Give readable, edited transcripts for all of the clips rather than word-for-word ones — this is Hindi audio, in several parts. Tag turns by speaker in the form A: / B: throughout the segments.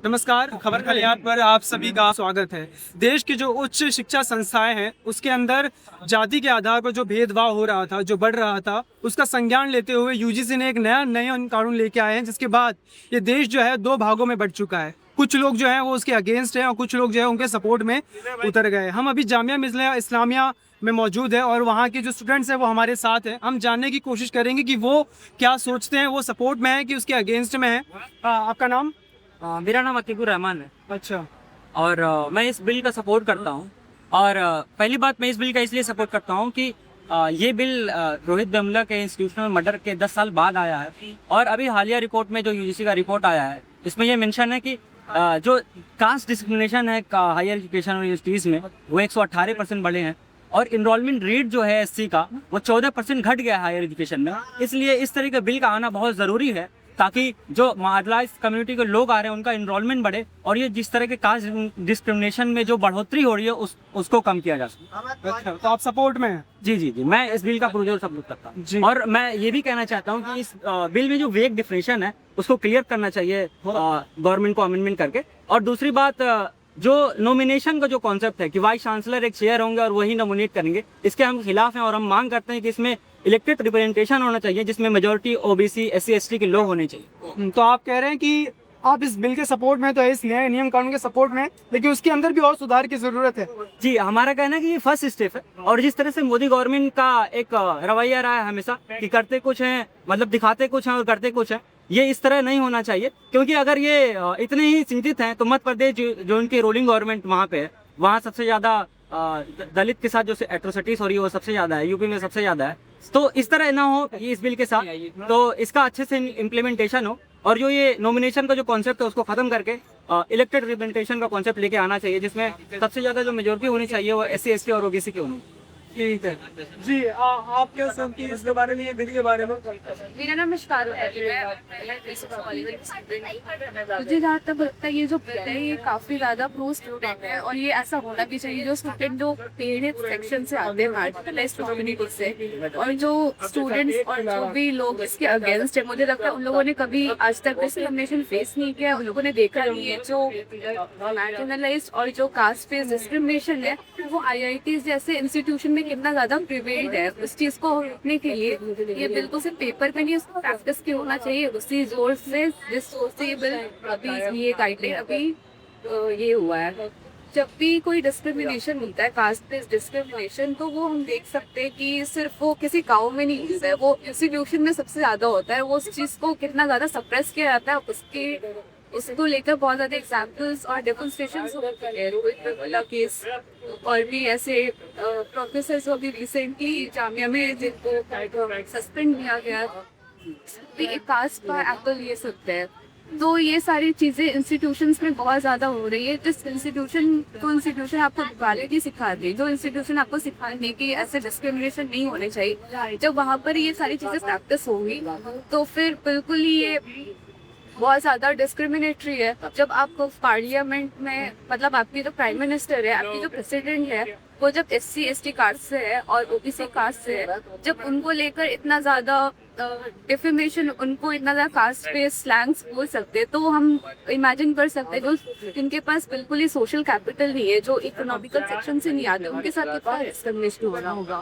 A: नमस्कार, खबर खलियान पर आप सभी का स्वागत है। देश की जो उच्च शिक्षा संस्थाएं हैं उसके अंदर जाति के आधार पर जो भेदभाव हो रहा था, जो बढ़ रहा था, उसका संज्ञान लेते हुए यूजीसी ने एक नया कानून लेके आए हैं, जिसके बाद ये देश जो है दो भागों में बढ़ चुका है। कुछ लोग जो है वो उसके अगेंस्ट हैं और कुछ लोग जो है उनके सपोर्ट में उतर गए। हम अभी जामिया मिल्लिया इस्लामिया में मौजूद है और वहाँ के जो स्टूडेंट्स हैं वो हमारे साथ हैं। हम जानने की कोशिश करेंगे कि वो क्या सोचते हैं, वो सपोर्ट में है कि उसके अगेंस्ट में है। आपका नाम?
B: मेरा नाम अतीकुर रहमान है।
A: अच्छा।
B: और मैं इस बिल का सपोर्ट करता हूँ। और पहली बात, मैं इस बिल का इसलिए सपोर्ट करता हूँ कि ये बिल रोहित वेमुला के इंस्टीट्यूशनल मर्डर के 10 साल बाद आया है। और अभी हालिया रिपोर्ट में जो यूजीसी का रिपोर्ट आया है, इसमें ये मेंशन है कि जो कास्ट डिस्क्रिमिनेशन है हायर एजुकेशन और यूनिवर्सिटीज़ में, वो 118% बढ़े हैं। और इनरोलमेंट रेट जो है एससी का, वो 14% घट गया है हायर एजुकेशन में। इसलिए इस तरह के बिल का आना बहुत ज़रूरी है, ताकि जो मार्जिनलाइज्ड कम्युनिटी के लोग आ रहे हैं उनका इनरोलमेंट बढ़े और ये जिस तरह के कास्ट डिस्क्रिमिनेशन में जो बढ़ोतरी हो रही है उसको कम किया जा सके।
A: अच्छा, तो आप सपोर्ट में हैं?
B: जी, मैं इस बिल का पुरजोर सपोर्ट करता हूँ। और मैं ये भी कहना चाहता हूँ कि इस बिल में जो वेग डिफिनेशन है उसको क्लियर करना चाहिए गवर्नमेंट को अमेंडमेंट करके। और दूसरी बात, जो नॉमिनेशन का जो कॉन्सेप्ट है कि वाइस चांसलर एक चेयर होंगे और वही नॉमिनेट करेंगे, इसके हम खिलाफ हैं और हम मांग करते हैं कि इसमें इलेक्टेड रिप्रेजेंटेशन होना चाहिए, जिसमें मेजोरिटी ओबीसी एससी एसटी के लोग होने चाहिए।
A: तो आप कह रहे हैं कि आप इस बिल के सपोर्ट में, तो इस नए नियम कानून के सपोर्ट में, लेकिन उसके अंदर भी और सुधार की जरूरत है।
B: जी, हमारा कहना है कि ये फर्स्ट स्टेप है। और जिस तरह से मोदी गवर्नमेंट का एक रवैया रहा है हमेशा कि करते कुछ हैं, मतलब दिखाते कुछ हैं और करते कुछ हैं, ये इस तरह नहीं होना चाहिए। क्योंकि अगर ये इतने ही चिंतित हैं तो मध्य प्रदेश जो उनकी रूलिंग गवर्नमेंट वहाँ पे है, वहाँ सबसे ज्यादा दलित के साथ जो एट्रोसिटीज हो रही है वो सबसे ज्यादा है, यूपी में सबसे ज्यादा है। तो इस तरह ना हो ये इस बिल के साथ, तो इसका अच्छे से इम्प्लीमेंटेशन हो और जो ये नॉमिनेशन का जो कॉन्सेप्ट है उसको खत्म करके इलेक्टेड रिप्रेजेंटेशन का कॉन्सेप्ट लेके आना चाहिए, जिसमें सबसे ज्यादा जो मेजोरिटी होनी चाहिए वो एससी एसटी और ओबीसी की होनी।
A: ठीक है जी। आप क्या समझती हैं इसके बारे में, ये बिल के बारे में?
C: मेरा नाम मुझे जहाँ तक लगता है ये जो बिल है ये काफी ज्यादा प्रो स्टूडेंट है और ये ऐसा होना भी चाहिए। जो स्टूडेंट जो पेड सेक्शन से आते हैं मार्जिनलाइज्ड कम्युनिटी से, और जो स्टूडेंट्स और जो भी लोग इसके अगेंस्ट है, मुझे लगता है उन लोगों ने कभी आज तक डिस्क्रिमिनेशन फेस नहीं किया, उन लोगों ने देखा नहीं है। जो मार्जिनलाइज्ड और जो कास्ट बेस्ड डिस्क्रिमिनेशन है वो IITs जैसे इंस्टीट्यूशन में कितना ज्यादा प्रिवेल्ड है, उस चीज को रोकने के लिए ये बिल को सिर्फ पेपर पे नहीं, उसको प्रैक्टिस की होना चाहिए। उसी जोर से जिस जोर से ये बिल अभी ये गाइडलाइन अभी ये हुआ है, जब भी कोई डिस्क्रिमिनेशन होता है, कास्ट बेस्ड डिस्क्रिमिनेशन, तो वो हम देख सकते हैं कि सिर्फ वो किसी गांव में नहीं होता है, वो इंस्टीट्यूशन में सबसे ज्यादा होता है। वो उस चीज को कितना ज्यादा सप्रेस किया जाता है, उसको लेकर बहुत ज्यादा एग्जाम्पल्स और डेमोन्स्ट्रेशंस केस और भी ऐसे प्रोफेसर जो अभी रिसेंटली जामिया में जिनको सस्पेंड किया गया, एक कास्ट का एप्पल ले सकते हैं। तो ये सारी चीजें इंस्टीट्यूशंस में बहुत ज्यादा हो रही है। जिस इंस्टीट्यूशन आपको इक्वालिटी सिखा रही है, जो इंस्टीट्यूशन आपको सिखाने की ऐसे डिस्क्रिमिनेशन नहीं होने चाहिए, जब वहाँ पर ये सारी चीजें प्रैक्टिस होगी तो फिर बिल्कुल ही ये बहुत ज्यादा डिस्क्रिमिनेटरी है। जब आप पार्लियामेंट में, मतलब आपकी जो प्राइम मिनिस्टर है, आपकी जो प्रेसिडेंट है, वो जब SC ST कास्ट से है और OBC कास्ट से है, जब उनको लेकर इतना ज्यादा डिफेमेशन, उनको इतना ज्यादा कास्ट बेस्ड स्लैंग्स बोल सकते हैं, तो हम इमेजिन कर सकते हैं जो जिनके पास बिल्कुल ही सोशल कैपिटल नहीं है, जो इकोनॉमिकल सेक्शन से नहीं आते, उनके साथ कितना डिस्क्रिमिनेशन हो रहा होगा।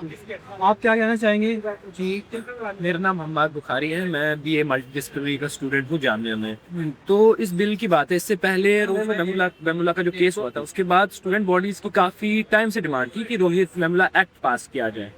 A: आप क्या कहना चाहेंगे?
D: जी, मेरा नाम मोहम्मद बुखारी है, मैं BA मल्टीडिसिप्लिनरी का स्टूडेंट हूँ जामिया में। तो इस बिल की बात है, इससे पहले रोहित वेमुला का जो केस हुआ था, उसके बाद स्टूडेंट बॉडीज की काफी टाइम से डिमांड थी कि रोहित वेमुला एक्ट पास किया जाए।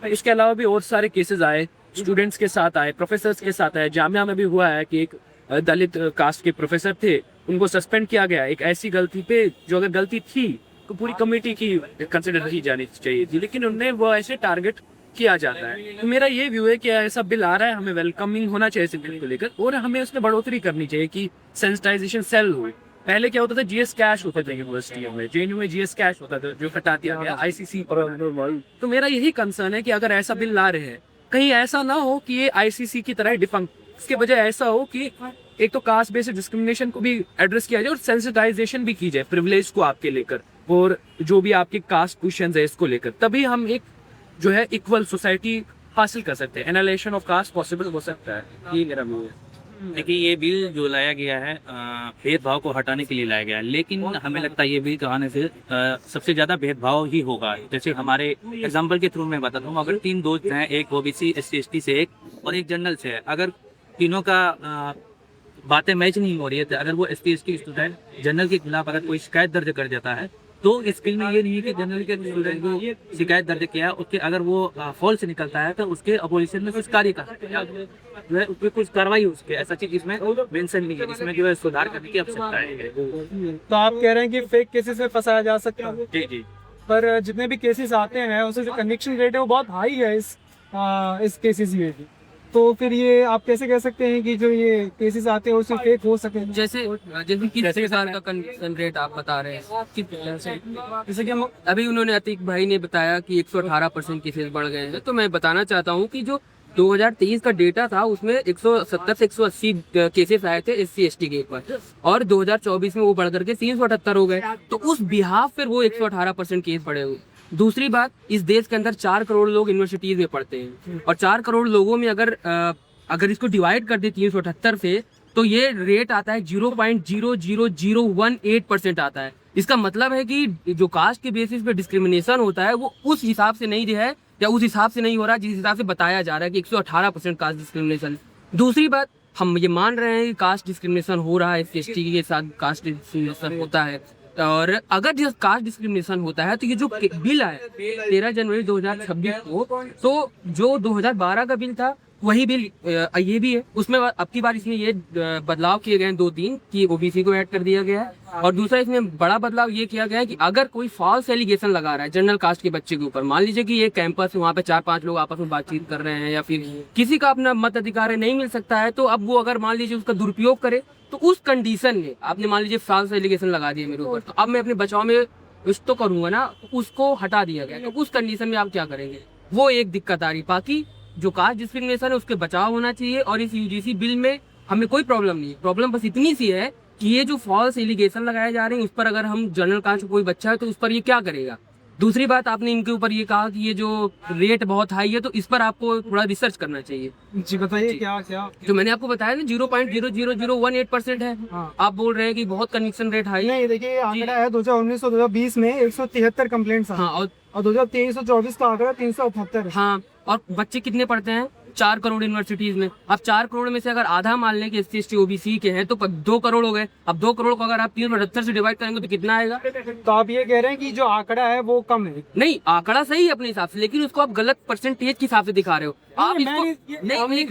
D: इसके अलावा भी और सारे केसेस आए, स्टूडेंट्स के साथ आए, प्रोफेसर्स के साथ आए। जामिया में भी हुआ है कि एक दलित कास्ट के प्रोफेसर थे, उनको सस्पेंड किया गया एक ऐसी गलती पे, जो अगर गलती थी तो पूरी कमेटी की कंसिडर की जानी चाहिए थी, लेकिन उन्हें वो ऐसे टारगेट किया जाता है। तो मेरा ये व्यू है कि ऐसा बिल आ रहा है, हमें वेलकमिंग होना चाहिए इस बिल को लेकर, और हमें उसमें बढ़ोतरी करनी चाहिए कि सेंसिटाइजेशन सेल हो। पहले क्या होता था, GS कैश होता था यूनिवर्सिटियों में, JNU में GS कैश होता था जो हटा दिया गया ICC। तो मेरा यही कंसर्न है कि अगर ऐसा बिल ला रहे हैं, कहीं ऐसा ना हो कि ये ICC की तरह डिफंक्ट, इसके बजाय ऐसा हो कि एक तो कास्ट बेस्ड डिस्क्रिमिनेशन को भी एड्रेस किया जाए और सेंसिटाइजेशन भी की जाए प्रिविलेज को आपके लेकर, और जो भी आपके कास्ट क्वेश्चंस है इसको लेकर, तभी हम एक जो है इक्वल सोसाइटी हासिल कर सकते हैं। एनालाइजेशन ऑफ कास्ट पॉसिबल हो सकता है, ये मेरा व्यू है।
E: देखिए ये बिल जो लाया गया है भेदभाव को हटाने के लिए लाया गया है, लेकिन हमें लगता है ये बिल का आने से सबसे ज़्यादा भेदभाव ही होगा। जैसे हमारे एग्जाम्पल के थ्रू मैं बताता हूँ, अगर 3 दोस्त हैं, एक ओबीसी SC ST से एक और एक जनरल से है, अगर तीनों का बातें मैच नहीं हो रही है, तो अगर वो SC ST स्टूडेंट जनरल के खिलाफ अगर कोई शिकायत दर्ज कर देता है, तो इस बिल में ये नहीं है कि जनरल के स्टूडेंट को शिकायत दर्ज किया उसके अगर वो फॉल्स निकलता है तो उसके अपोजिशन में कुछ कार्य कर सकते हैं, जो है उस पर कुछ कार्रवाई उसके, ऐसा चीज इसमें मेंशन नहीं है, इसमें जो है सुधार करने की आवश्यकता है।
A: तो आप कह रहे हैं कि फेक केसेस में फंसाया जा सकता है,
E: जी जी।
A: पर जितने भी केसेस आते हैं उससे जो कन्विक्शन रेट है वो बहुत हाई है इस केसेस में भी। तो फिर ये आप कैसे कह सकते हैं कि जो ये केसेस आते हैं उसमें फेक हो सके?
F: जैसे जैसे कि साल का कन्विक्शन रेट आप बता रहे हैं किस तरह से,
A: जैसे कि हम
F: अभी उन्होंने अतीक भाई ने बताया कि 118% केसेस बढ़ गए हैं, तो मैं बताना चाहता हूं कि जो 2023 का डेटा था उसमें 170 से 180 केसेस आए थे SC ST के ऊपर, और 2024 में वो बढ़ करके 378 हो गए। तो उस बिहाफ फिर वो 118% केस बढ़े हुए। दूसरी बात, इस देश के अंदर 4 करोड़ लोग यूनिवर्सिटीज में पढ़ते हैं, और 4 करोड़ लोगों में अगर इसको डिवाइड कर दे 378 से, तो ये रेट आता है 0.00018% आता है। इसका मतलब है कि जो कास्ट के बेसिस पे डिस्क्रिमिनेशन होता है वो उस हिसाब से नहीं है, या उस हिसाब से नहीं हो रहा जिस हिसाब से बताया जा रहा है कि 118% कास्ट डिस्क्रिमिनेशन। दूसरी बात, हम ये मान रहे हैं कि कास्ट डिस्क्रिमिनेशन हो रहा है, SC ST के साथ कास्ट डिस्क्रिमिनेशन होता है, और अगर जिस कास्ट डिस्क्रिमिनेशन होता है तो ये जो बिल आया 13 जनवरी 2026 को, तो जो 2012 का बिल था वही बिल ये भी है। उसमें अब की बार इसमें ये बदलाव किए गए हैं 2-3 कि OBC को ऐड कर दिया गया है, और दूसरा इसमें बड़ा बदलाव ये किया गया है कि अगर कोई फॉल्स एलिगेशन लगा रहा है जनरल कास्ट के बच्चे के ऊपर, मान लीजिए कि ये कैंपस है, वहाँ पे 4-5 लोग आपस में बातचीत कर रहे हैं, या फिर किसी का अपना मत अधिकार नहीं मिल सकता है, तो अब वो अगर मान लीजिए उसका दुरुपयोग करे, तो उस कंडीशन में आपने मान लीजिए फॉल्स एलिगेशन लगा दिए मेरे ऊपर, तो अब मैं अपने बचाव में कुछ तो करूंगा ना, तो उसको हटा दिया गया, तो उस कंडीशन में आप क्या करेंगे, वो एक दिक्कत आ रही। बाकी जो कास्ट डिस्क्रिमिनेशन है उसके बचाव होना चाहिए, और इस UGC बिल में हमें कोई प्रॉब्लम नहीं है। प्रॉब्लम बस इतनी सी है कि ये जो फॉल्स एलिगेशन लगाए जा रहे हैं उस पर अगर हम जनरल कास्ट कोई बच्चा है तो उस पर ये क्या करेगा। दूसरी बात, आपने इनके ऊपर ये कहा कि ये जो रेट बहुत हाई है, तो इस पर आपको थोड़ा रिसर्च करना चाहिए।
A: जी बताइए क्या क्या।
F: जो मैंने आपको बताया ना 0.00018% है,
A: हाँ।
F: आप बोल रहे हैं कि बहुत कन्विक्शन रेट हाई।
A: नहीं देखिए, आंकड़ा है 2019 और 2020 में 173 कंप्लेंट्स।
F: हाँ,
A: और 2023-24 का आंकड़ा 378।
F: हाँ, और बच्चे कितने पढ़ते हैं 4 करोड़ यूनिवर्सिटीज में। अब 4 करोड़ में से अगर आधा मान लें कि SC ST OBC के हैं, तो 2 करोड़ हो गए। अब 2 करोड़ को अगर आप 378 से डिवाइड करेंगे तो कितना आएगा?
A: तो आप ये कह रहे हैं कि जो आंकड़ा है वो कम है?
F: नहीं, आंकड़ा सही है अपने हिसाब से, लेकिन उसको आप गलत परसेंटेज के हिसाब से दिखा रहे हो आप इसको। नहीं, एक मिनट,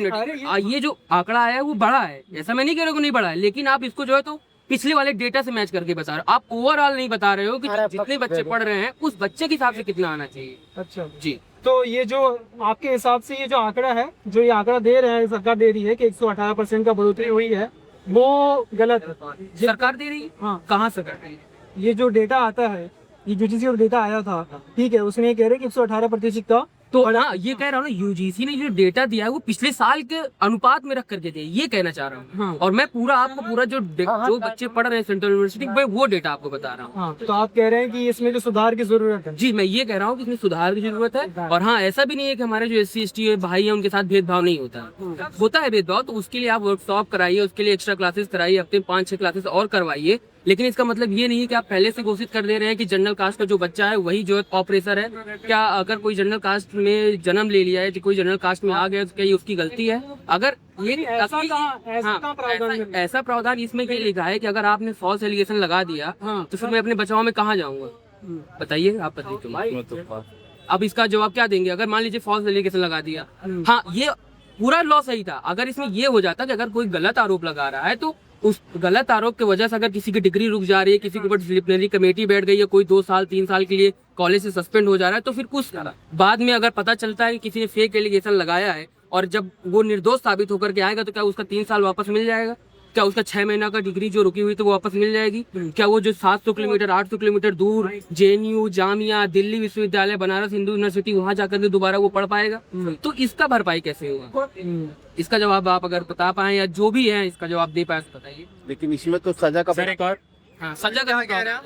F: ये जो आंकड़ा आया है वो बड़ा है, ऐसा मैं नहीं कह रहा हूँ नहीं बड़ा है, लेकिन आप इसको जो है तो पिछले वाले डेटा से मैच करके बता रहे हो। आप ओवरऑल नहीं बता रहे हो कि जितने बच्चे पढ़ रहे हैं उस बच्चे के हिसाब से कितना आना चाहिए।
A: अच्छा
F: जी,
A: तो ये जो आपके हिसाब से ये जो आंकड़ा है, जो ये आंकड़ा दे रहे हैं, सरकार दे रही है कि 118% का बढ़ोतरी हुई है, वो गलत है।
F: सरकार दे रही है?
A: हाँ,
F: कहाँ से कर रही है?
A: ये जो डेटा आता है, ये UGC का डेटा आया था, ठीक है, उसने ये कह रहे कि 118% का।
F: तो हाँ, ये कह रहा हूँ ना, UGC ने जो डेटा दिया है वो पिछले साल के अनुपात में रख करके दिया, ये कहना चाह रहा हूँ।
A: हाँ।
F: और मैं पूरा आपको पूरा जो बच्चे पढ़ रहे हैं सेंट्रल यूनिवर्सिटी में, वो डेटा आपको बता रहा हूँ।
A: हाँ, तो आप कह रहे हैं कि इसमें जो सुधार की जरूरत है?
F: जी, मैं ये कह रहा हूँ कि इसमें सुधार की जरूरत है। और हाँ, ऐसा भी नहीं है कि हमारे जो SC ST भाई हैं उनके साथ भेदभाव नहीं होता है भेदभाव। तो उसके लिए आप वर्कशॉप कराइए, उसके लिए एक्स्ट्रा क्लासेस कराइए, हफ्ते में 5-6 क्लासेस और करवाइए, लेकिन इसका मतलब ये नहीं है कि आप पहले से घोषित कर दे रहे हैं कि जनरल कास्ट का जो बच्चा है वही जो ऑपरेसर है। क्या अगर कोई जनरल कास्ट में जन्म ले लिया है, जो कोई जनरल कास्ट में आ गया, तो क्या ये उसकी गलती है? अगर ये ऐसा प्रावधान इसमें ये लिखा है कि अगर आपने फॉल्स एलिगेशन लगा दिया तो फिर मैं अपने बचाव में कहाँ जाऊंगा? बताइए, आप बताइए। अब इसका जवाब क्या देंगे अगर मान लीजिए फॉल्स एलिगेशन लगा दिया? हाँ, ये पूरा लॉ सही था अगर इसमें ये हो जाता कि अगर कोई गलत आरोप लगा रहा है तो उस गलत आरोप की वजह से अगर किसी की डिग्री रुक जा रही है, किसी के ऊपर डिसिप्लिनरी कमेटी बैठ गई है, कोई 2 साल 3 साल के लिए कॉलेज से सस्पेंड हो जा रहा है, तो फिर कुछ बाद में अगर पता चलता है कि किसी ने फेक एलिगेशन लगाया है और जब वो निर्दोष साबित होकर के आएगा, तो क्या उसका 3 साल वापस मिल जाएगा? क्या उसका 6 महीना का डिग्री जो रुकी हुई तो वो वापस मिल जाएगी? क्या वो जो 700 किलोमीटर 800 किलोमीटर दूर JNU, जामिया, दिल्ली विश्वविद्यालय, बनारस हिंदू यूनिवर्सिटी, वहाँ जाकर के दोबारा वो पढ़ पाएगा? तो इसका भरपाई कैसे होगा? इसका जवाब आप अगर बता पाए या जो भी है इसका जवाब दे पाए तो बताइए।
G: लेकिन इसमें तो सजा का
F: हाँ, सजा का
G: कह रहे हैं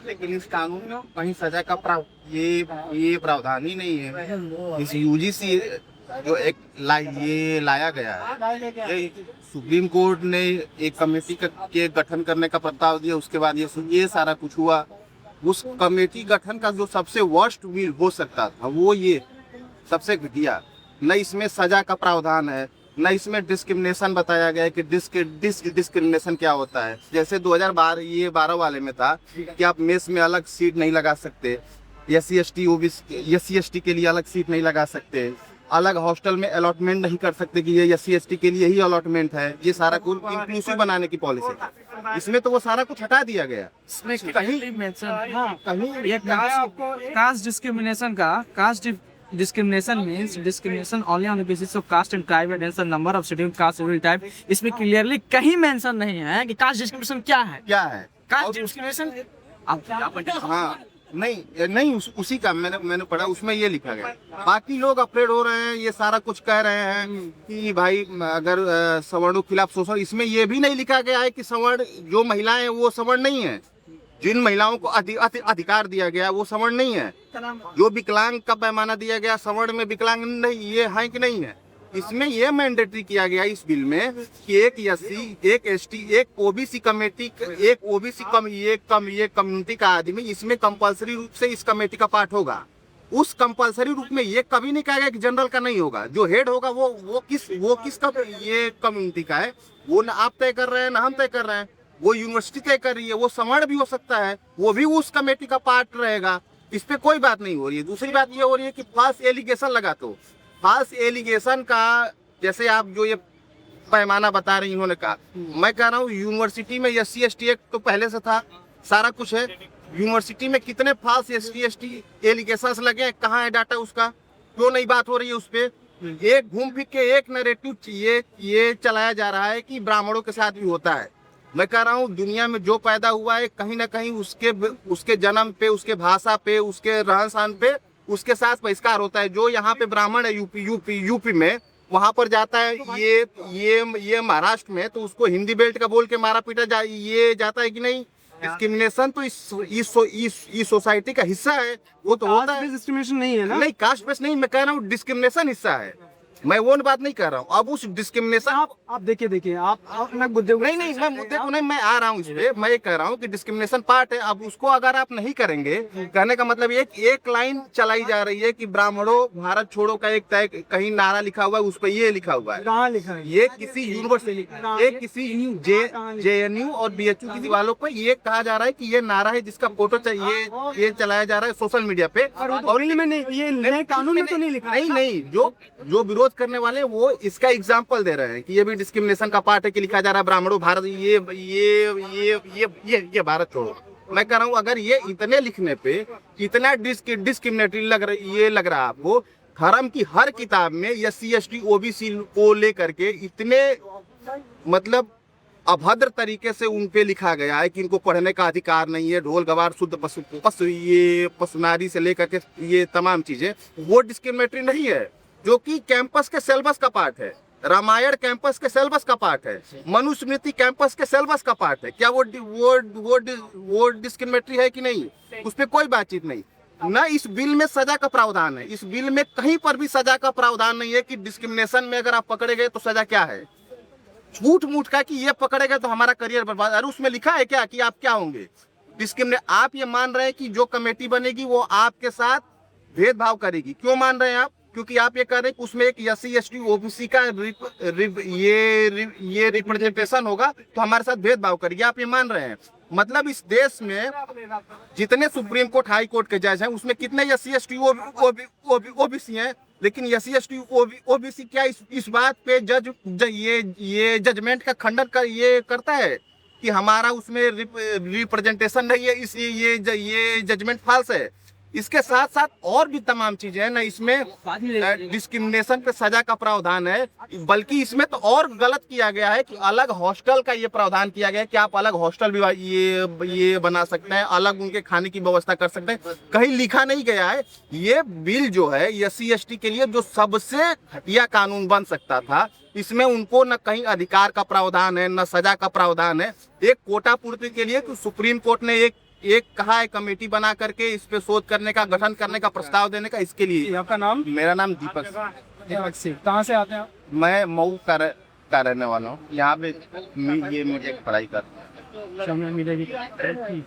G: लेकिन इस कानून में कहीं सजा का ये प्रावधान ही नहीं है। इस UGC जो ये लाया गया है, ये सुप्रीम कोर्ट ने एक कमेटी के गठन करने का प्रस्ताव दिया, उसके बाद ये सारा कुछ हुआ। उस कमेटी गठन का जो सबसे वर्स्ट विल हो सकता था वो ये सबसे घटिया, न इसमें सजा का प्रावधान है, न इसमें डिस्क्रिमिनेशन बताया गया है कि डिस्क्रिमिनेशन क्या होता है। जैसे 2012 वाले में था कि आप मेस में अलग सीट नहीं लगा सकते, SC/ST के लिए अलग सीट नहीं लगा सकते, अलग हॉस्टल में अलॉटमेंट नहीं कर सकते कि ये SC/ST के लिए ही अलॉटमेंट है। ये सारा कुछ इंक्लूसिव बनाने की पॉलिसी है। इसमें तो वो सारा कुछ हटा दिया गया।
A: इसमें कहीं मेंशन, हाँ, कहीं ये कास्ट डिस्क्रिमिनेशन का, cast discrimination means discrimination only on the basis of caste and tribe and the number of scheduled caste scheduled tribe। इसमें क्लियरली कहीं मेंशन नहीं है कि कास्ट डिस्क्रिमिनेशन क्या है। कास्ट डिस्क्रिमिनेशन
G: हाँ नहीं उसी का मैंने पढ़ा, उसमें ये लिखा गया। बाकी लोग अफ्रेड हो रहे हैं, ये सारा कुछ कह रहे हैं कि भाई अगर सवर्णों के खिलाफ शोषण, इसमें ये भी नहीं लिखा गया है कि सवर्ण जो महिलाएं वो सवर्ण नहीं है। जिन महिलाओं को अधिकार दिया गया वो सवर्ण नहीं है। जो विकलांग का पैमाना दिया गया सवर्ण में विकलांग नहीं, ये है कि नहीं है। इसमें ये मैंडेटरी किया गया इस बिल में कि एक SC, एक ST, एक OBC कमेटी, एक OBC ये कम्युनिटी का आदमी इसमें कंपलसरी रूप से इस कमेटी का पार्ट होगा। उस कंपलसरी रूप में ये कभी नहीं कहा गया कि जनरल का नहीं होगा। जो हेड होगा वो किसका ये कम्युनिटी का है, वो ना आप तय कर रहे हैं ना हम तय कर रहे हैं, वो यूनिवर्सिटी तय कर रही है। वो सवर्ण भी हो सकता है, वो भी उस कमेटी का पार्ट रहेगा। इस पे कोई बात नहीं हो रही है। दूसरी बात ये हो रही है कि फॉल्स एलिगेशन लगा, तो फॉल्स एलिगेशन का जैसे आप जो ये पैमाना बता रही इन्होंने कहा, मैं कह रहा हूँ यूनिवर्सिटी में SC/ST एक्ट तो पहले से था, सारा कुछ है। यूनिवर्सिटी में कितने फॉल्स SC/ST एलिगेशंस लगे हैं, कहाँ है डाटा उसका, क्यों नहीं बात हो रही है उस पे। एक घूम फिर के एक नैरेटिव ये चलाया जा रहा है कि ब्राह्मणों के साथ भी होता है। मैं कह रहा हूँ दुनिया में जो पैदा हुआ है कहीं ना कहीं उसके जन्म पे, उसके भाषा पे, उसके रहन सहन पे उसके साथ बहिष्कार होता है। जो यहाँ पे ब्राह्मण है यूपी में, वहाँ पर जाता है ये महाराष्ट्र में, तो उसको हिंदी बेल्ट का बोल के मारा पीटा जाता है कि नहीं। डिस्क्रिमिनेशन तो इस सोसाइटी का हिस्सा है, वो तो होता है।
A: डिस्क्रिमिनेशन नहीं है ना,
G: नहीं कास्ट बेस नहीं, मैं कह रहा हूँ डिस्क्रिमिनेशन हिस्सा है, मैं वो बात नहीं कर रहा हूँ। अब उस डिस्क्रिमिनेशन
A: आप देखिए आप मैं मुद्दे
G: नहीं मैं मुद्दे को नहीं, मैं आ रहा हूँ इस पे। मैं ये कह रहा हूँ कि डिस्क्रिमिनेशन पार्ट है। अब उसको अगर आप नहीं करेंगे, कहने का मतलब एक लाइन चलाई जा रही है कि ब्राह्मणों भारत छोड़ो का एक तय कहीं नारा लिखा हुआ है, उस पर ये लिखा हुआ है।
A: कहाँ लिखा है?
G: ये किसी यूनिवर्सिटी, एक किसी JNU और BHU की दीवारों पर ये कहा जा रहा है कि ये नारा है जिसका फोटो चाहिए, ये चलाया जा रहा है सोशल मीडिया पे।
A: और ये नए कानून में तो नहीं लिखा।
G: नहीं जो विरोध करने वाले वो इसका एग्जाम्पल दे रहे हैं कि ये भी डिस्क्रिमिनेशन का पार्ट है कि लिखा जा रहा है ब्राह्मणों भारत ये भारत छोड़ो। मैं कह रहा हूँ अगर ये इतने लिखने पे इतना डिस्क्रिमिनेटरी लग रहा है आपको, धर्म की हर किताब में SC/ST OBC को लेकर के इतने मतलब अभद्र तरीके से उन पे लिखा गया है कि इनको पढ़ने का अधिकार नहीं है, ढोल गवार शुद्ध पशुनारी से लेकर के ये तमाम चीजें, वो डिस्क्रिमिनेटरी नहीं है। जो कि कैंपस के सिलेबस का पार्ट है, रामायण कैंपस के सिलेबस का पार्ट है, मनुस्मृति कैंपस के सिलेबस का पार्ट है। क्या वो डिस्क्रिमिनेटरी है कि नहीं, उस पर कोई बातचीत नहीं। न इस बिल में सजा का प्रावधान है, इस बिल में कहीं पर भी सजा का प्रावधान नहीं है कि डिस्क्रिमिनेशन में अगर आप पकड़े गए तो सजा क्या है। झूठ मूठ का कि ये पकड़े गए तो हमारा करियर बर्बाद, अरे उसमें लिखा है क्या कि आप क्या होंगे आप ये मान रहे हैं कि जो कमेटी बनेगी वो आपके साथ भेदभाव करेगी। क्यों मान रहे हैं आप? क्योंकि आप ये कह रहे हैं कि उसमें एक SC/ST OBC का ये रिप्रेजेंटेशन होगा तो हमारे साथ भेदभाव करेगी, आप ये मान रहे हैं। मतलब इस देश में जितने सुप्रीम कोर्ट हाई कोर्ट के जज हैं उसमें कितने SC/ST OBC हैं, लेकिन SC/ST OBC क्या इस बात पे ये जजमेंट का खंडन करता है कि हमारा उसमें रिप्रेजेंटेशन नहीं है, इसलिए ये जजमेंट फॉल्स है। इसके साथ साथ और भी तमाम चीजें हैं ना, इसमें डिस्क्रिमिनेशन पे सजा का प्रावधान है, बल्कि इसमें तो और गलत किया गया है कि अलग हॉस्टल का ये प्रावधान किया गया है कि आप अलग हॉस्टल भी ये बना सकते हैं, अलग उनके खाने की व्यवस्था कर सकते हैं। कहीं लिखा नहीं गया है। ये बिल जो है SC/ST के लिए जो सबसे घटिया कानून बन सकता था, इसमें उनको न कहीं अधिकार का प्रावधान है न सजा का प्रावधान है। एक कोटा पूर्ति के लिए तो सुप्रीम कोर्ट ने एक कहा है कमेटी बना करके इस पे शोध करने का, गठन करने का प्रस्ताव देने का। इसके लिए
A: आपका नाम?
G: मेरा नाम दीपक।
A: से कहाँ से आते हैं आप?
G: मैं मऊ का रहने वाला हूँ। यहाँ पे ये मीडिया की पढ़ाई कर
A: शामिया मीडिया की।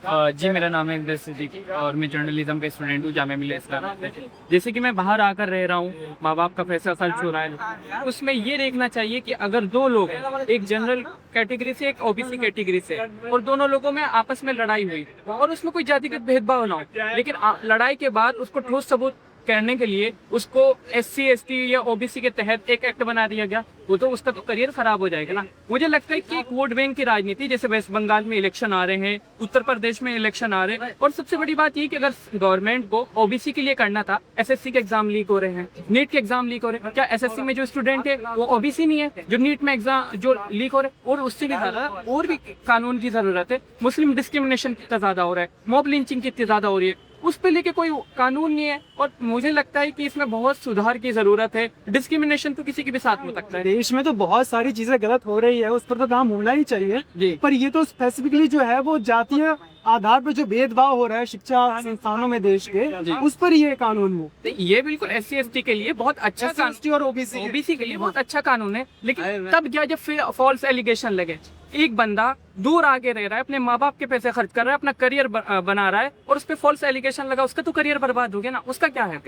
H: जी मेरा नाम है इंद्र सिद्दीकी और मैं जर्नलिज्म का स्टूडेंट हूँ जामिया मिल्लिया इस्लामिया में। जैसे कि मैं बाहर आकर रह रहा हूँ, माँ बाप का पैसा खर्च हो रहा है, उसमें ये देखना चाहिए कि अगर दो लोग एक जनरल कैटेगरी से एक ओबीसी कैटेगरी से और दोनों लोगों में आपस में लड़ाई हुई और उसमें कोई जातिगत भेदभाव ना हो, लेकिन लड़ाई के बाद उसको ठोस सबूत करने के लिए उसको SC ST या OBC के तहत एक एक्ट बना दिया गया, वो तो उसका तो करियर खराब हो जाएगा ना। मुझे लगता है कि एक वोट बैंक की राजनीति, जैसे वेस्ट बंगाल में इलेक्शन आ रहे हैं, उत्तर प्रदेश में इलेक्शन आ रहे हैं, और सबसे बड़ी बात ये कि अगर गवर्नमेंट को OBC के लिए करना था, SSC के एग्जाम लीक हो रहे हैं, नीट के एग्जाम लीक हो रहे हैं, क्या SSC में जो स्टूडेंट है वो OBC नहीं है जो नीट में एग्जाम जो लीक हो रहे हैं? और उससे भी ज्यादा और भी कानून की जरूरत है। मुस्लिम डिस्क्रिमिनेशन कितना ज्यादा हो रहा है, मॉब लिंचिंग कितनी ज्यादा हो रही है, उस पे लेके कोई कानून नहीं है। और मुझे लगता है कि इसमें बहुत सुधार की जरूरत है। डिस्क्रिमिनेशन तो किसी के भी साथ हो सकता है।
A: देश में तो बहुत सारी चीजें गलत हो रही है, उस पर तो काम होना ही चाहिए
H: जी।
A: पर ये तो स्पेसिफिकली जो है वो जातीय आधार पर जो भेदभाव हो रहा है शिक्षा संस्थानों में देश के, उस पर ये कानून हो।
H: तो ये बिल्कुल SC ST के लिए बहुत अच्छा कानून,
A: SC और OBC
H: के लिए बहुत अच्छा कानून है। लेकिन तब क्या जब फिर फॉल्स एलिगेशन लगे, एक बंदा दूर आगे रह रहा है, अपने माँ बाप के पैसे खर्च कर रहा है, अपना करियर बना रहा है और उस पर फॉल्स एलिगेशन लगा, उसका तो करियर बर्बाद हो गया ना, उसका क्या है?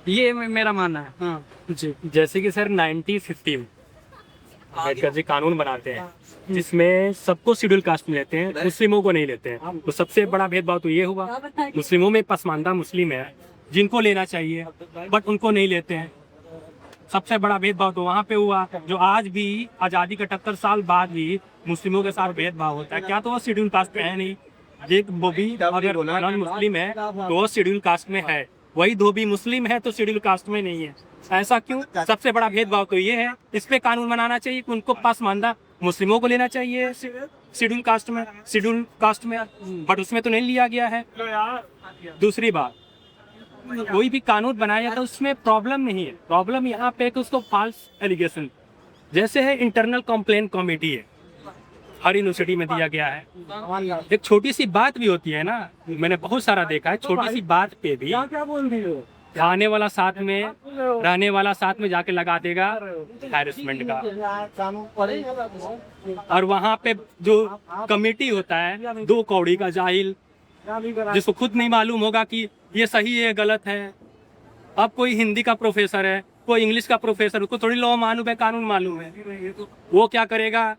H: ये मेरा मानना है।
A: हाँ जी।
I: जैसे कि सर 1950 में अम्बेडकर जी कानून बनाते हैं जिसमें सबको शेड्यूल कास्ट में लेते हैं, मुस्लिमों को नहीं लेते हैं। तो सबसे बड़ा भेदभाव तो ये हुआ, मुस्लिमों में पसमानदा मुस्लिम है जिनको लेना चाहिए बट उनको नहीं लेते हैं। सबसे बड़ा भेदभाव तो वहाँ पे हुआ जो आज भी आज़ादी के 78 साल बाद भी मुस्लिमों के साथ भेदभाव होता है। क्या तो वो शेड्यूल कास्ट में है नहीं, एक वो भी अगर नॉन मुस्लिम है तो वो शेड्यूल कास्ट में है, वही धोबी मुस्लिम है तो शेड्यूल कास्ट में नहीं है। ऐसा क्यों? सबसे बड़ा भेदभाव तो ये है। इस पे कानून बनाना चाहिए कि उनको पसमानदा मुस्लिमों को लेना चाहिए शेड्यूल कास्ट में, बट उसमें तो नहीं लिया गया है। दूसरी बात, कोई भी कानून बनाया जाता है उसमें प्रॉब्लम नहीं है, प्रॉब्लम यहाँ पे कि उसको फॉल्स एलिगेशन, जैसे है इंटरनल कंप्लेंट कमेटी है, हर यूनिवर्सिटी में दिया गया है। एक छोटी सी बात भी होती है ना, मैंने बहुत सारा देखा है, छोटी सी बात पे भी
A: क्या बोल रही हो?
I: खाने वाला साथ में रहने वाला साथ में जाके लगा देगा हैरेसमेंट का। और वहाँ पे जो कमेटी होता है 2 कौड़ी का जाहिल, जिसको खुद नहीं मालूम होगा कि ये सही है गलत है। अब कोई हिंदी का प्रोफेसर है, कोई इंग्लिश का प्रोफेसर, उसको थोड़ी लॉ मालूम है, कानून मालूम है, वो क्या करेगा?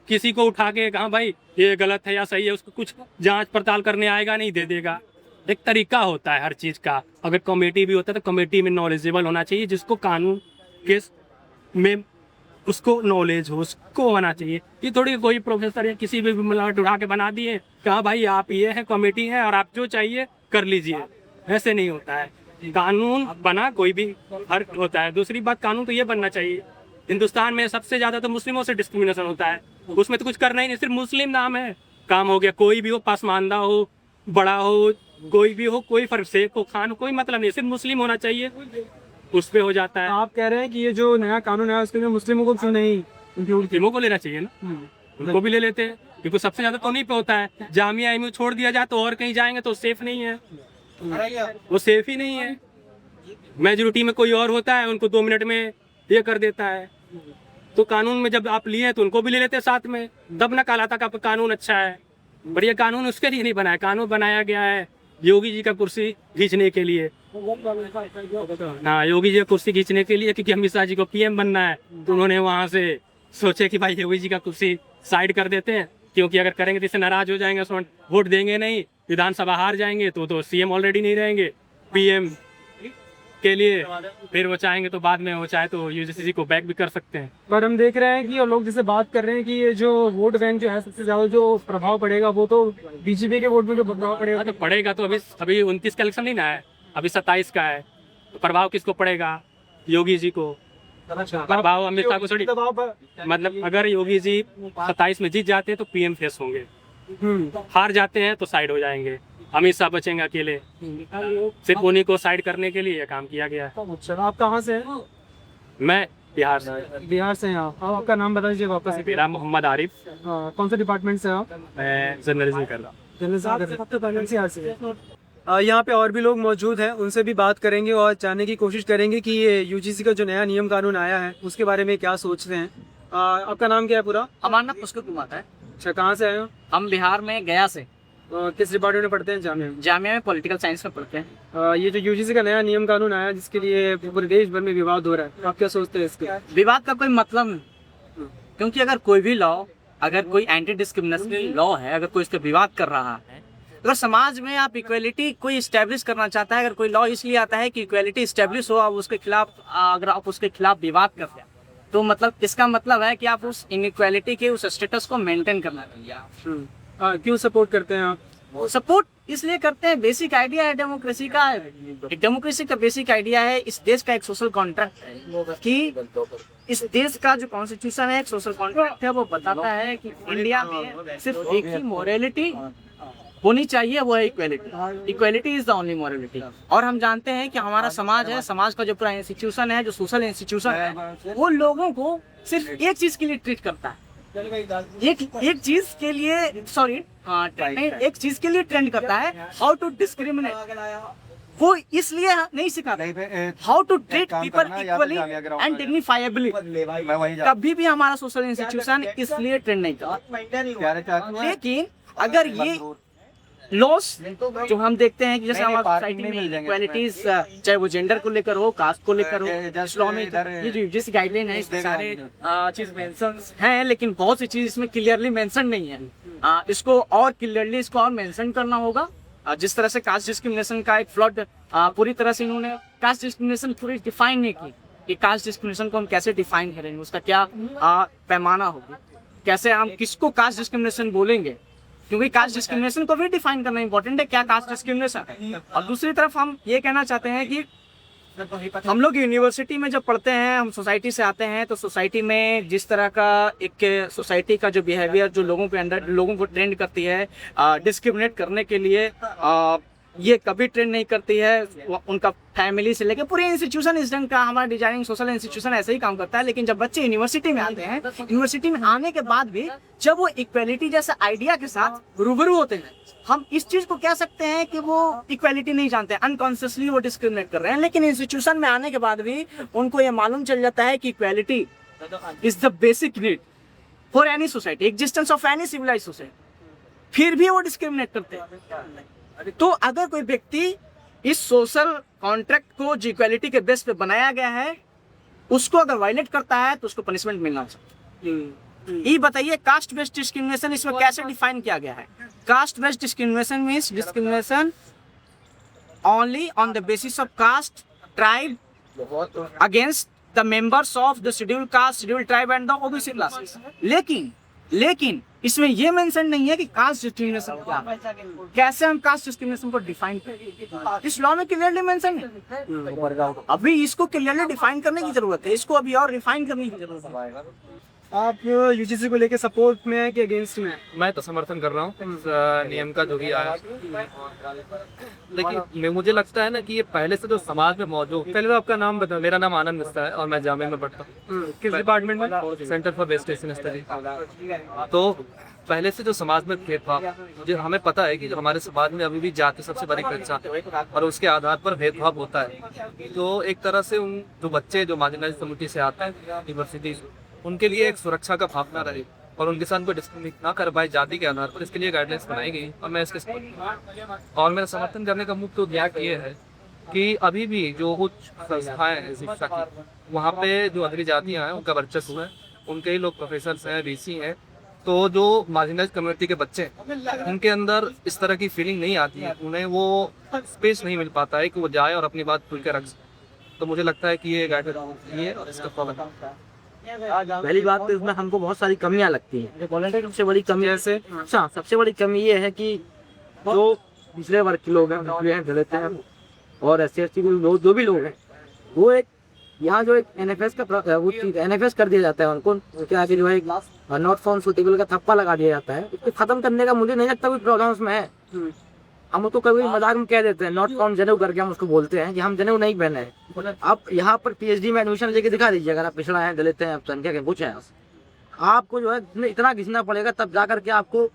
I: किसी को उठा के कहा भाई ये गलत है या सही है, उसको कुछ जांच पड़ताल करने आएगा नहीं, दे देगा। एक तरीका होता है हर चीज़ का। अगर कमेटी भी होता है तो कमेटी में नॉलेजेबल होना चाहिए, जिसको कानून के में उसको नॉलेज हो, उसको होना चाहिए। ये थोड़ी कोई प्रोफेसर या किसी भी मिलावट उठा के बना दिए, कहा भाई आप ये है कमेटी है और आप जो चाहिए कर लीजिए, ऐसे नहीं होता है। कानून बना कोई भी हर होता है। दूसरी बात, कानून तो ये बनना चाहिए, हिंदुस्तान में सबसे ज़्यादा तो मुस्लिमों से डिस्क्रिमिनेशन होता है, उसमें तो कुछ करना ही नहीं, सिर्फ मुस्लिम नाम है, काम हो गया। कोई भी हो, पसमानदा हो, बड़ा हो, कोई भी हो, कोई फर्क से को खान कोई मतलब नहीं, सिर्फ मुस्लिम होना चाहिए, उस पे हो जाता है।
A: आप कह रहे हैं कि ये जो नया कानून है उसके लिए मुस्लिमों को क्यों नहीं,
I: मुस्लिमों को लेना चाहिए ना, उनको भी ले लेते हैं, क्योंकि सबसे ज्यादा तो नहीं पे होता है। जामिया में छोड़ दिया जाए तो और कहीं जाएंगे तो सेफ नहीं है, वो सेफ ही नहीं है। मेजोरिटी में कोई और होता है, उनको 2 मिनट में ये कर देता है। तो कानून में जब आप लिए तो उनको भी ले लेते हैं साथ में, तब ना कहलाता का कानून अच्छा है। पर ये कानून उसके लिए नहीं बनाया, कानून बनाया गया है योगी जी का कुर्सी खींचने के लिए। हाँ, योगी जी का कुर्सी खींचने के लिए, क्योंकि अमित शाह जी को PM बनना है, तो उन्होंने वहाँ से सोचे कि भाई योगी जी का कुर्सी साइड कर देते हैं, क्योंकि अगर करेंगे तो इससे नाराज हो जाएंगे, वोट देंगे नहीं, विधानसभा हार जाएंगे तो CM ऑलरेडी नहीं रहेंगे, PM के लिए फिर वो चाहेंगे तो बाद में वो चाहे तो UGC को बैक भी कर सकते हैं।
A: पर हम देख रहे हैं कि और लोग जैसे बात कर रहे हैं कि ये जो वोट बैंक जो है सबसे ज्यादा जो प्रभाव पड़ेगा वो तो BJP के वोट में जो प्रभाव पड़ेगा।
I: तो पड़ेगा तो अभी 29 का इलेक्शन नहीं ना है, अभी 27 का है, तो प्रभाव किसको पड़ेगा? योगी जी को। प्रभाव अमित शाह को थोड़ी, मतलब अगर योगी जी 27 में जीत जाते हैं तो PM फेस होंगे, हार जाते हैं तो साइड हो जाएंगे, अमित शाह बचेंगे अकेले। सिर्फ उन्हीं को साइड करने के लिए काम किया गया है।
A: अच्छा, आप कहाँ से हैं?
I: मैं बिहार से।
A: बिहार से हैं आप? आपका नाम बता दीजिए वापस से।
I: मेरा मोहम्मद आरिफ।
A: कौन से डिपार्टमेंट से आप?
I: मैं जर्नलिज्म कर रहा हूँ।
A: जर्नलिज्म से। यहाँ पे और भी लोग मौजूद हैं, उनसे भी बात करेंगे और जानने की कोशिश करेंगे कि ये यूजीसी का जो नया नियम कानून आया है उसके बारे में क्या सोचते हैं। आपका नाम क्या है पूरा?
B: हमारा नाम पुष्कर कुमार है।
A: अच्छा, कहाँ से आए हो?
B: हम बिहार में गया से
A: किस डिपार्टमेंट में पढ़ते हैं? जामिया में।
B: जामिया में पॉलिटिकल साइंस में पढ़ते हैं।
A: ये जो यूजीसी का नया नियम कानून आया जिसके लिए पूरे देश भर में विवाद हो रहा है, आप क्या सोचते हैं इसके?
B: विवाद का कोई मतलब नहीं, क्योंकि अगर कोई भी लॉ, अगर कोई एंटी डिस्क्रिमिनेशनरी लॉ है, अगर कोई इस पर विवाद कर रहा है, अगर समाज में आप इक्वलिटी कोई इस्टेब्लिश करना चाहता है, अगर कोई लॉ इसलिए आता है कि इक्वलिटी इस्टेब्लिश हो, आप उसके खिलाफ, अगर आप उसके खिलाफ विवाद करते हैं तो मतलब इसका मतलब है कि आप उस इनइक्वालिटी के उस स्टेटस को मेंटेन करना चाहिए।
A: क्यों सपोर्ट करते हैं आप?
B: सपोर्ट इसलिए करते हैं, बेसिक आइडिया है डेमोक्रेसी का। डेमोक्रेसी का बेसिक आइडिया है, इस देश का एक सोशल कॉन्ट्रैक्ट है कि इस देश का जो कॉन्स्टिट्यूशन है, एक सोशल कॉन्ट्रैक्ट है, वो बताता है कि इंडिया में सिर्फ एक ही मोरालिटी होनी चाहिए, वो है equality. Equality is the only morality. और हम जानते हैं कि हमारा समाज है, समाज का जो पूरा इंस्टीट्यूशन है, जो सोशल इंस्टीट्यूशन है, वो लोगों को सिर्फ एक चीज के लिए ट्रीट करता है, एक चीज के लिए, एक चीज के लिए ट्रेंड करता है, हाउ टू डिस्क्रिमिनेट। वो इसलिए नहीं सिखाता how to treat people equally and dignifiedly. कभी भी हमारा सोशल इंस्टीट्यूशन इसलिए ट्रेंड नहीं करता। लेकिन अगर ये लॉस जो हम देखते हैं कि जैसे हमारी सोसाइटी में इक्वालिटीज, चाहे वो जेंडर को लेकर हो, कास्ट को लेकर हो, इस्लामिक, ये जो यूजीसी गाइडलाइन है इसमें सारे चीज मेंशन हैं, लेकिन बहुत सी चीज इसमें क्लियरली मेंशन नहीं है। इसको और क्लियरली इसको और मेंशन करना होगा। जिस तरह से कास्ट डिस्क्रिमिनेशन का एक फ्लॉट पूरी तरह से इन्होंने कास्ट डिस्क्रिमिनेशन पूरी डिफाइन नहीं की कि कास्ट डिस्क्रिमिनेशन को हम कैसे डिफाइन करेंगे, उसका क्या पैमाना होगा, कैसे हम किसको कास्ट डिस्क्रिमिनेशन बोलेंगे, क्योंकि कास्ट डिस्क्रिमिनेशन को भी डिफाइन करना इंपॉर्टेंट है, क्या कास्ट डिस्क्रिमिनेशन है। और दूसरी तरफ हम ये कहना चाहते हैं कि हम लोग यूनिवर्सिटी में जब पढ़ते हैं, हम सोसाइटी से आते हैं, तो सोसाइटी में जिस तरह का एक सोसाइटी का जो बिहेवियर जो लोगों के अंदर, लोगों को ट्रेंड करती है डिस्क्रिमिनेट करने के लिए, ये कभी ट्रेंड नहीं करती है। उनका फैमिली से लेकर पूरे इंस्टीट्यूशन इस ढंग का, हमारा डिजाइनिंग सोशल इंस्टीट्यूशन ऐसे ही काम करता है। लेकिन जब बच्चे यूनिवर्सिटी में आते हैं, यूनिवर्सिटी में आने के बाद भी जब वो इक्वालिटी जैसे आइडिया के साथ रूबरू होते हैं, हम इस चीज को कह सकते हैं कि वो इक्वालिटी नहीं जानते, अनकॉन्शियसली वो डिस्क्रिमिनेट कर रहे हैं। लेकिन इंस्टीट्यूशन में आने के बाद भी उनको ये मालूम चल जाता है कि equality is the basic need for any society, existence of any civilised society, फिर भी वो डिस्क्रिमिनेट करते हैं। तो अगर कोई व्यक्ति इस सोशल कॉन्ट्रैक्ट को जो इक्वालिटी के बेस पे बनाया गया है, उसको अगर वायलेट करता है तो उसको पनिशमेंट मिलना चाहिए। ये बताइए, कास्ट बेस्ड डिस्क्रिमिनेशन इसमें कैसे डिफाइन किया गया है? Caste based discrimination means discrimination only on the basis of caste, tribe against the members of the scheduled caste, scheduled tribe and the OBC classes. लेकिन इसमें ये मेंशन नहीं है कि कास्ट डिस्क्रिमिनेशन क्या है, कैसे हम कास्ट डिस्क्रिमिनेशन को डिफाइन करें। इस लॉ में क्लियरली मेंशन है, अभी इसको क्लियरली डिफाइन करने की जरूरत है, इसको अभी और रिफाइन करने की जरूरत है।
A: आप यूजीसी को लेके सपोर्ट में है कि अगेंस्ट में?
D: मैं तो समर्थन कर रहा हूँ इस नियम का जो भी आया। देखिए, मुझे लगता है ना कि ये पहले से जो समाज में मौजूद,
A: पहले तो आपका नाम बताओ।
D: मेरा नाम आनंद मिश्रा है और मैं जामिया में पढ़ता हूँ।
A: किस डिपार्टमेंट में?
D: Centre for West Asian study. तो पहले से जो समाज में भेदभाव, मुझे हमें पता है कि जो हमारे समाज में अभी भी जाति सबसे बड़ी पहचान है और उसके आधार पर भेदभाव होता है। तो एक तरह से उन जो बच्चे जो मार्जिनाइज्ड कम्युनिटी से आते हैं यूनिवर्सिटी, उनके लिए एक सुरक्षा का भावना रहे और उनके साथ कोई डिस्क्रिमिनेट ना कर पाए जाति के आधार पर, इसके लिए गाइडलाइंस बनाई गई और मैं इसके और मेरा समर्थन करने का मुख्य उद्देश्य ये है कि अभी भी जो उच्च संस्थाएं हैं शिक्षा की, वहाँ पे जो अगली जातियाँ हैं उनका वर्चस्व है, उनके ही लोग प्रोफेसर हैं, वीसी हैं। तो जो मार्जिनाइज्ड कम्युनिटी के बच्चे उनके अंदर इस तरह की फीलिंग नहीं आती है, उन्हें वो स्पेस नहीं मिल पाता है कि वो जाए और अपनी बात खुल कर रख सके। तो मुझे लगता है कि ये गाइडलाइन ये और इसका फॉलो।
B: पहली बात तो इसमें हमको बहुत सारी कमियां लगती हैं। वॉलंटियर सबसे बड़ी कमी ऐसे, अच्छा सबसे बड़ी कमी ये है कि जो पिछड़े वर्ग के लोग हैं, दलित हैं और SC/ST जो भी लोग हैं, वो एक यहाँ जो एक NFS का वो NFS कर दिया जाता है उनको, क्या आगे जो है नॉट फाउंड सुटेबल का थप्पा लगा दिया जाता है। इसको खत्म करने का मुझे नहीं लगता कोई प्रॉब्लम उसमें है। हम उसको कभी मजाक में कह देते हैं नॉट फाउंड जनेऊ करके, हम उसको बोलते हैं कि हम जनेऊ नहीं पहने हैं। आप यहाँ पर PhD में एडमिशन लेके दिखा दीजिए, अगर आप पिछड़ा है, दलित हैं, संख्या के कुछ हैं, आपको जो है इतना घिसना पड़ेगा तब जा करके आपको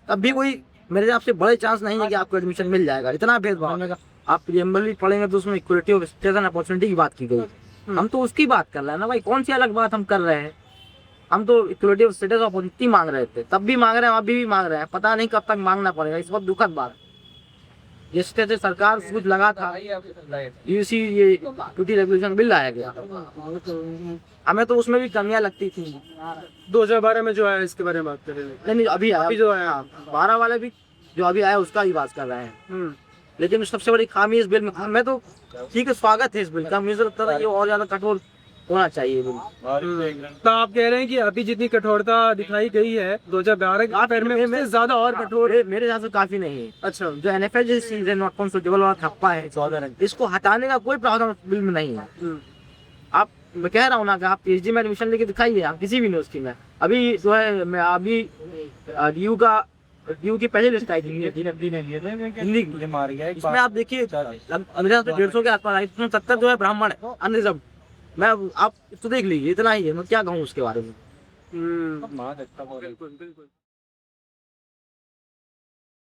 B: तब भी कोई
J: मेरे हिसाब से बड़े चांस नहीं है कि आपको एडमिशन मिल जाएगा। इतना भेदभाव, आप प्रीएम्बल पढ़ेंगे तो उसमें equality of status and opportunity की बात की गई। हम तो उसकी बात कर रहे हैं ना भाई, कौन सी अलग बात हम कर रहे हैं। हम तो equality of status of opportunity मांग रहे थे, तब भी मांग रहे हैं, अभी भी मांग रहे हैं, पता नहीं कब तक मांगना पड़ेगा। इस बहुत दुखद बात है। जिस तरह से सरकार कुछ लगा था, यूसी ये ड्यूटी रेगुलेशन बिल लाया गया, हमें तो उसमें भी कमियां लगती थी।
A: 2012 में जो आया इसके बारे में बात कर रहे हैं।
J: नहीं अभी आया,
A: अभी जो आया
J: 12 वाले भी जो अभी आया उसका ही बात कर रहे हैं। लेकिन सबसे बड़ी खामी इस बिल में, मैं तो ठीक है स्वागत है इस बिल का, मुझे लगता है ये और ज्यादा कठोर होना चाहिए बिल।
A: तो आप कह रहे हैं कि अभी जितनी कठोरता दिखाई गई है 2012 के पैर में उससे ज्यादा और कठोर।
J: मेरे हिसाब से काफी नहीं है।
A: अच्छा,
J: जो एनएफएल जैसी नॉट कॉन्स्टिट्यूबल वाला थप्पा है, इसको हटाने का कोई प्रावधान बिल में नहीं है। आप, मैं कह रहा हूँ ना कि आप पीएचडी में एडमिशन लेके दिखाइए, आप किसी भी यूनिवर्सिटी में। अभी जो है मैं अभी DU की पहली लिस्ट आई थी हिंदी, इसमें आप देखिए 150 के आसपास आई, उसमें 70 जो है ब्राह्मण है अनरिजर्व। मैं आप तो देख लीजिए, इतना ही है, मैं क्या कहूँ उसके बारे में।
A: बिल्कुल बिल्कुल।